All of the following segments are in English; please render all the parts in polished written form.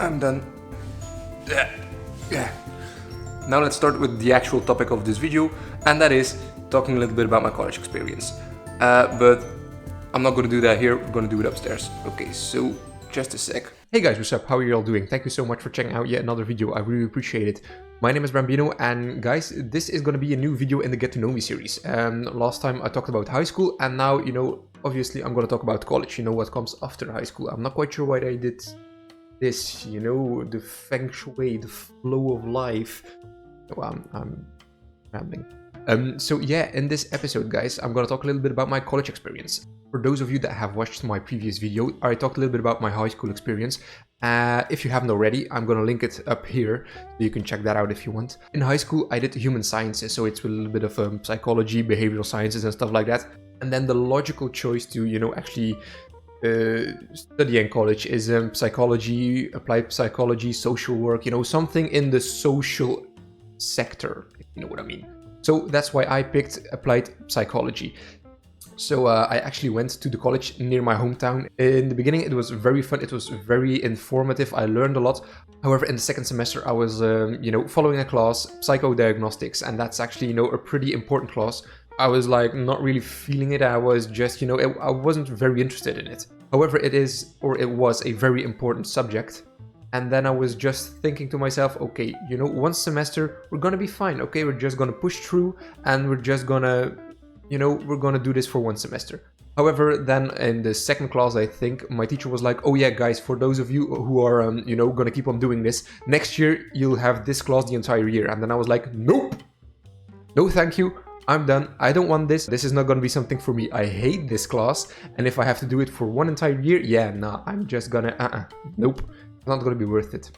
I'm done. Yeah. Now let's start with the actual topic of this video, and that is talking a little bit about my college experience. But I'm not gonna do that here, we're gonna do it upstairs. Okay, so just a sec. Hey guys, what's up? How are you all doing? Thank you so much for checking out yet another video. I really appreciate it. My name is Brambino, and guys, this is gonna be a new video in the Get to Know Me series. Last time I talked about high school, and now, obviously I'm gonna talk about college, what comes after high school. I'm not quite sure why I did this, the feng shui, the flow of life. Well, I'm rambling. So yeah, in this episode, guys, I'm gonna talk a little bit about my college experience. For those of you that have watched my previous video, I talked a little bit about my high school experience. If you haven't already, I'm gonna link it up here, so you can check that out if you want. In high school, I did human sciences, so it's a little bit of psychology, behavioral sciences, and stuff like that. And then the logical choice to, actually study in college is psychology, applied psychology, social work, something in the social sector, if you know what I mean. So that's why I picked applied psychology. So I actually went to the college near my hometown. In the beginning, it was very fun. It was very informative. I learned a lot. However, in the second semester, I was, following a class, psychodiagnostics, and that's actually, a pretty important class. I was like not really feeling it. I was just, I wasn't very interested in it. However, it was a very important subject. And then I was just thinking to myself, okay, one semester, we're gonna be fine. Okay, we're just gonna push through, and we're just gonna, we're gonna do this for one semester. However, then in the second class, I think my teacher was like, oh yeah, guys, for those of you who are, gonna keep on doing this, next year you'll have this class the entire year. And then I was like, nope, no thank you, I'm done. I don't want this. This is not gonna be something for me. I hate this class. And if I have to do it for one entire year, yeah, nah, I'm just gonna, nope. Not going to be worth it.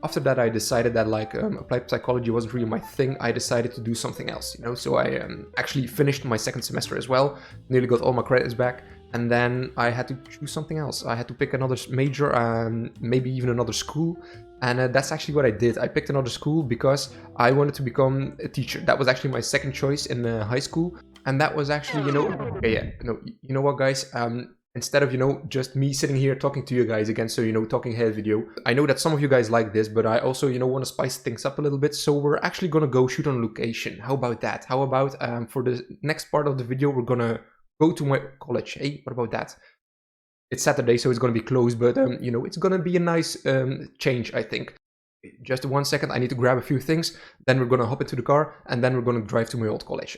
After that, I decided that applied psychology wasn't really my thing. I decided to do something else, So I actually finished my second semester as well, nearly got all my credits back, and then I had to choose something else. I had to pick another major, maybe even another school, and that's actually what I did. I picked another school because I wanted to become a teacher. That was actually my second choice in high school, and that was actually, okay, yeah, no, you know what, guys, instead of, just me sitting here talking to you guys again, so, talking head video. I know that some of you guys like this, but I also, want to spice things up a little bit. So we're actually going to go shoot on location. How about that? How about for the next part of the video, we're going to go to my college. Hey, what about that? It's Saturday, so it's going to be closed, but, it's going to be a nice change, I think. Just 1 second, I need to grab a few things. Then we're going to hop into the car, and then we're going to drive to my old college.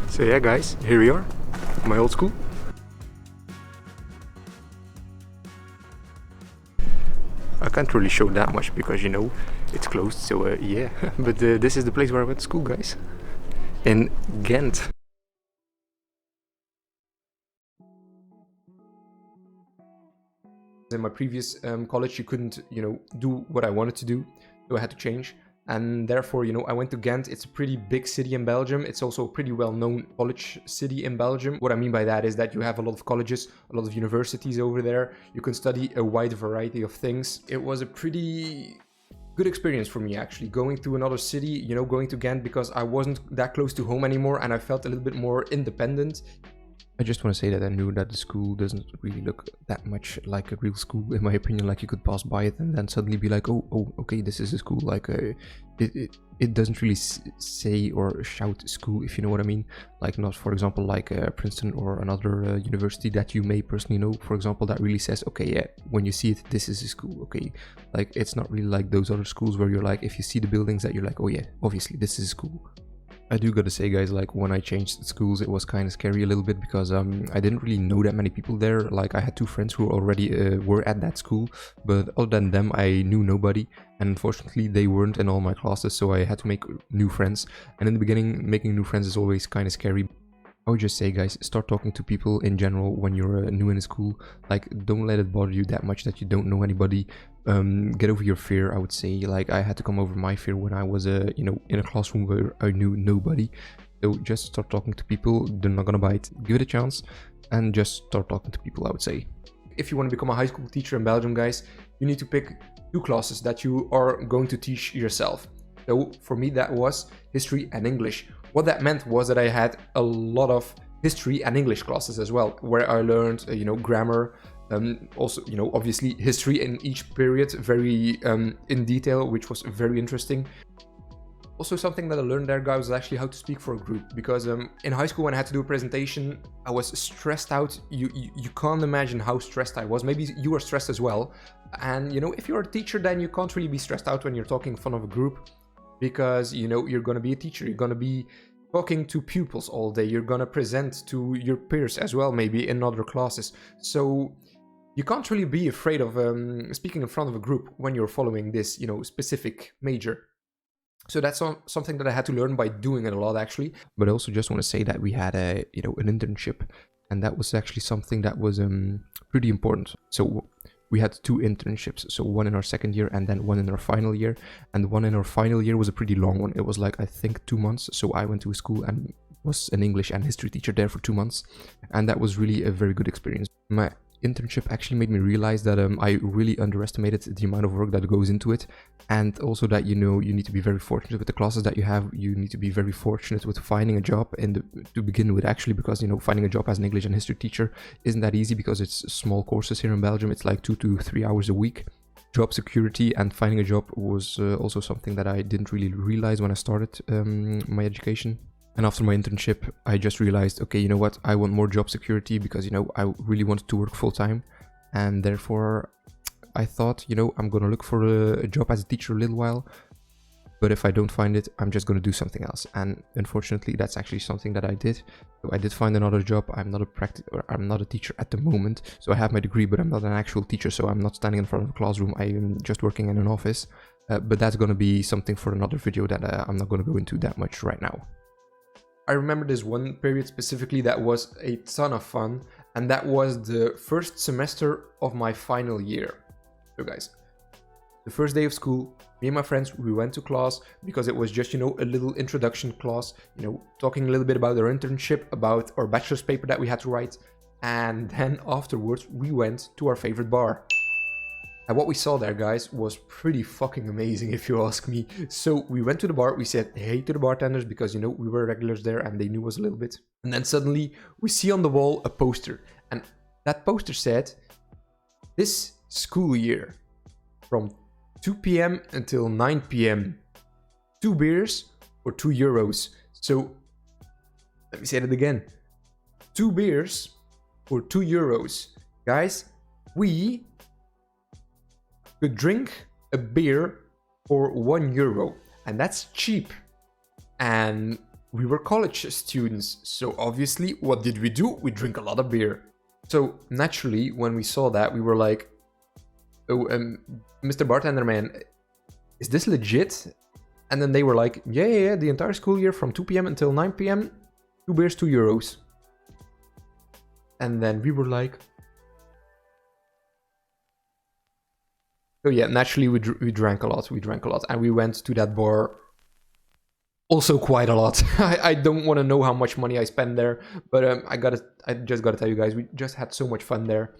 So yeah, guys, here we are, my old school. I can't really show that much because, it's closed, so yeah. But this is the place where I went to school, guys. In Ghent. In my previous college, you couldn't, do what I wanted to do, so I had to change. And therefore, I went to Ghent. It's a pretty big city in Belgium. It's also a pretty well-known college city in Belgium. What I mean by that is that you have a lot of colleges, a lot of universities over there. You can study a wide variety of things. It was a pretty good experience for me, actually, going to another city, going to Ghent, because I wasn't that close to home anymore and I felt a little bit more independent. I just want to say that I knew that the school doesn't really look that much like a real school, in my opinion. Like, you could pass by it and then suddenly be like, oh, okay, this is a school. Like, it doesn't really say or shout school, if you know what I mean. Like, not, for example, like Princeton or another university that you may personally know, for example, that really says, okay, yeah, when you see it, this is a school, okay. Like, it's not really like those other schools where you're like, if you see the buildings, that you're like, oh yeah, obviously this is a school. I do gotta say, guys, like, when I changed schools, it was kind of scary a little bit, because I didn't really know that many people there. Like, I had 2 friends who already were at that school, but other than them, I knew nobody, and unfortunately they weren't in all my classes, so I had to make new friends. And in the beginning, making new friends is always kind of scary. I would just say, guys, start talking to people in general when you're new in a school. Like, don't let it bother you that much that you don't know anybody. Get over your fear, I would say. Like, I had to come over my fear when I was, you know, in a classroom where I knew nobody. So just start talking to people. They're not gonna bite. Give it a chance, and just start talking to people, I would say. If you want to become a high school teacher in Belgium, guys, you need to pick 2 classes that you are going to teach yourself. So for me, that was history and English. What that meant was that I had a lot of history and English classes as well, where I learned, you know, grammar, also, you know, obviously history in each period, very in detail, which was very interesting. Also, something that I learned there, guys, was actually how to speak for a group, because in high school when I had to do a presentation, I was stressed out. You can't imagine how stressed I was. Maybe you were stressed as well. And, you know, if you're a teacher, then you can't really be stressed out when you're talking in front of a group, because, you know, you're going to be a teacher. You're going to be talking to pupils all day. You're going to present to your peers as well, maybe in other classes. So you can't really be afraid of speaking in front of a group when you're following this, you know, specific major. So that's something that I had to learn by doing it a lot, actually. But I also just want to say that we had a, you know, an internship, and that was actually something that was pretty important. So we had 2 internships, so one in our second year and then one in our final year. And the one in our final year was a pretty long one. It was like, I think, 2 months. So I went to a school and was an English and history teacher there for 2 months, and that was really a very good experience. My internship actually made me realize that I really underestimated the amount of work that goes into it, and also that, you know, you need to be very fortunate with the classes that you have. You need to be very fortunate with finding a job to begin with, actually, because, you know, finding a job as an English and history teacher isn't that easy, because it's small courses here in Belgium. It's like 2 to 3 hours a week. Job security and finding a job was also something that I didn't really realize when I started my education. And after my internship, I just realized, okay, you know what, I want more job security, because, you know, I really wanted to work full time. And therefore, I thought, you know, I'm going to look for a job as a teacher a little while. But if I don't find it, I'm just going to do something else. And unfortunately, that's actually something that I did. So I did find another job. I'm not a teacher at the moment. So I have my degree, but I'm not an actual teacher. So I'm not standing in front of a classroom. I'm just working in an office. But that's going to be something for another video that I'm not going to go into that much right now. I remember this one period specifically that was a ton of fun, and that was the first semester of my final year. So guys, the first day of school, me and my friends, we went to class, because it was just, you know, a little introduction class, you know, talking a little bit about our internship, about our bachelor's paper that we had to write, and then afterwards we went to our favorite bar. And what we saw there, guys, was pretty fucking amazing, if you ask me. So we went to the bar, we said hey to the bartenders, because, you know, we were regulars there and they knew us a little bit. And then suddenly we see on the wall a poster, and that poster said, this school year, from 2 p.m. until 9 p.m, 2 beers for 2 euros. So let me say that again. 2 beers for 2 euros. Guys, we could drink a beer for 1 euro, and that's cheap. And we were college students, so obviously what did we do? We drink a lot of beer. So naturally, when we saw that, we were like, oh, Mr. Bartender man, is this legit? And then they were like, yeah, the entire school year from 2 p.m. until 9 p.m, 2 beers, 2 euros. And then we were like, so yeah, naturally we drank a lot, and we went to that bar also quite a lot. I don't want to know how much money I spent there, but I just gotta tell you guys, we just had so much fun there.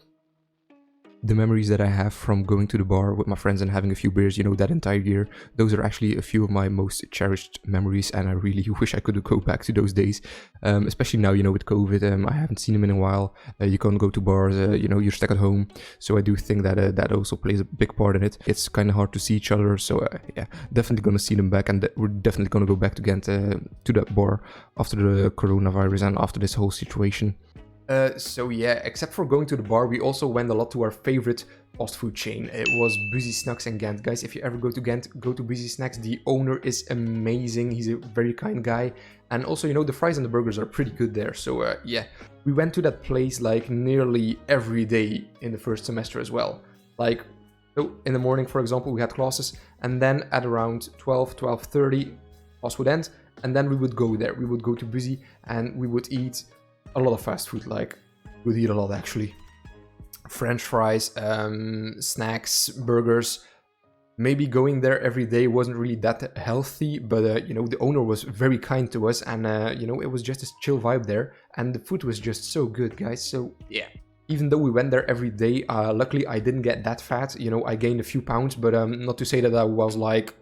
the memories that I have from going to the bar with my friends and having a few beers, you know, that entire year, those are actually a few of my most cherished memories, and I really wish I could go back to those days. Especially now, you know, with COVID, I haven't seen them in a while. You can't go to bars, you know, you're stuck at home. So I do think that that also plays a big part in it. It's kind of hard to see each other, so yeah, definitely gonna see them back, and we're definitely gonna go back again to that bar after the coronavirus and after this whole situation. So yeah, except for going to the bar, we also went a lot to our favorite fast food chain. It was Busy Snacks in Ghent. Guys, if you ever go to Ghent, go to Busy Snacks. The owner is amazing. He's a very kind guy. And also, you know, the fries and the burgers are pretty good there. So yeah, we went to that place like nearly every day in the first semester as well. Like, so in the morning, for example, we had classes, and then at around 12:30, class would end, and then we would go there. We would go to Busy and we would eat a lot of fast food. Like, we would eat a lot actually. French fries, snacks, burgers. Maybe going there every day wasn't really that healthy, but you know, the owner was very kind to us, and you know, it was just a chill vibe there, and the food was just so good, guys. So yeah, even though we went there every day, luckily I didn't get that fat. You know, I gained a few pounds, but not to say that I was like,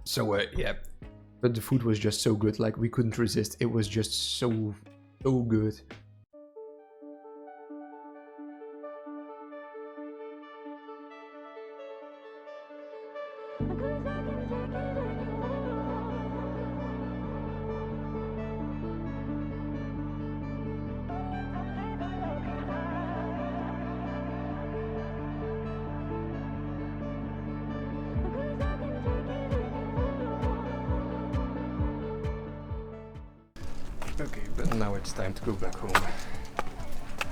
so yeah. But the food was just so good, like we couldn't resist. It was just so good. Okay, but now it's time to go back home.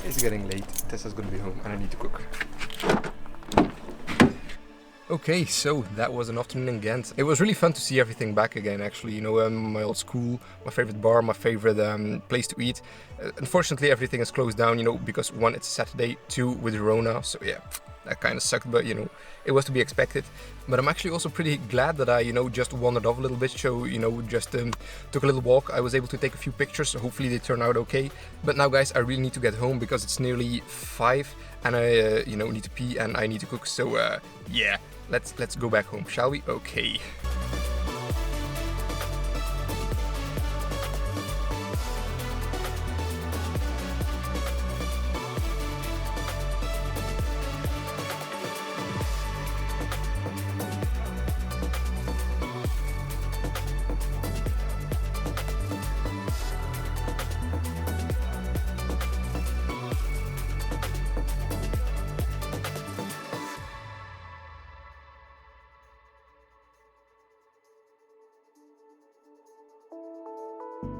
It's getting late, Tessa's gonna be home and I need to cook. Okay, so that was an afternoon in Ghent. It was really fun to see everything back again, actually. You know, my old school, my favorite bar, my favorite place to eat. Unfortunately, everything is closed down, you know, because one, it's Saturday, two, with Rona, so yeah, that kind of sucked, but you know, it was to be expected. But I'm actually also pretty glad that I, you know, just wandered off a little bit, so, you know, just took a little walk. I was able to take a few pictures, so hopefully they turn out okay. But now, guys, I really need to get home because it's nearly 5 and I, you know, need to pee and I need to cook, so yeah. Let's go back home, shall we? Okay.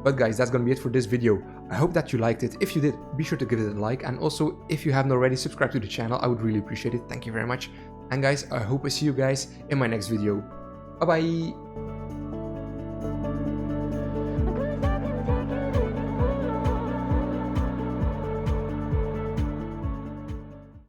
But guys, that's gonna be it for this video. I hope that you liked it. If you did, be sure to give it a like, and also if you haven't already, subscribed to the channel. I would really appreciate it. Thank you very much. And guys, I hope I see you guys in my next video. Bye bye.